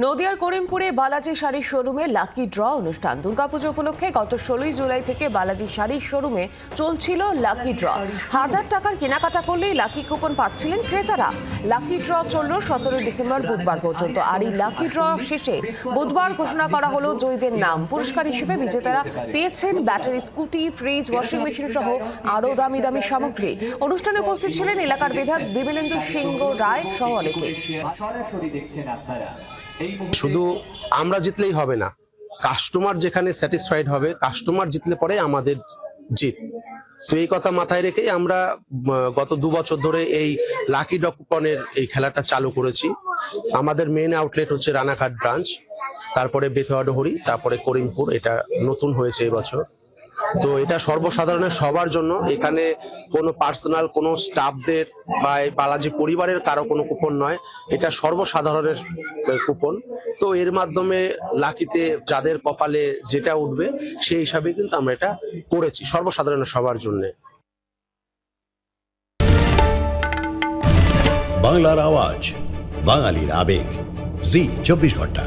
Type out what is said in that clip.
নদিয়ার করিমপুরে বালাজি শাড়ির শোরুমে লাকি ড্র অনুষ্ঠান। দুর্গাপুজো উপলক্ষে গত 16 জুলাই থেকে বালাজি শাড়ির শোরুমে চলছিল লাকি ড্র। 1000 টাকার কেনাকাটা করলেই লাকি কুপন পাচ্ছিলেন ক্রেতারা। লাকি ড্র চলল 17 ডিসেম্বর বুধবার পর্যন্ত। আর এই লাকি ড্র শেষে বুধবার ঘোষণা করা হলো জয়ীদের নাম। পুরস্কার হিসেবে বিজেতারা পেয়েছেন battery scooty, fridge, washing machine সহ আরও দামি দামি সামগ্রী। অনুষ্ঠানে উপস্থিত ছিলেন এলাকার বিধায়ক বিমলেন্দু সিংহ রায় সহ অনেকে। শুধু আমরা জিতলেই হবে না, কাস্টমার যেখানে স্যাটিসফাইড হবে, কাস্টমার জিতলে পরে আমাদের জিত। তো এই কথা মাথায় রেখেই আমরা গত 2 বছর ধরে এই লাকি ড্র কুপনের এই খেলাটা চালু করেছি। আমাদের মেন আউটলেট হচ্ছে রানাঘাট ব্রাঞ্চ, তারপরে বেথুয়াডহরি, তারপরে করিমপুর, এটা নতুন হয়েছে এবছর। তো এটা সর্বসাধারণের সবার জন্য। এখানে কোনো পার্সোনাল কোনো স্টাফদের বা বালাজি পরিবারের কারো কোনো কুপন নয়, এটা সর্বসাধারণের কুপন। তো এর মাধ্যমে লাকিতে যাদের কপালে যেটা উঠবে সেই হিসাবে কিন্তু আমরা এটা করেছি সর্বসাধারণের সবার জন্য। বাংলার আওয়াজ, বাঙালির আবেগ, জি 24 ঘন্টা।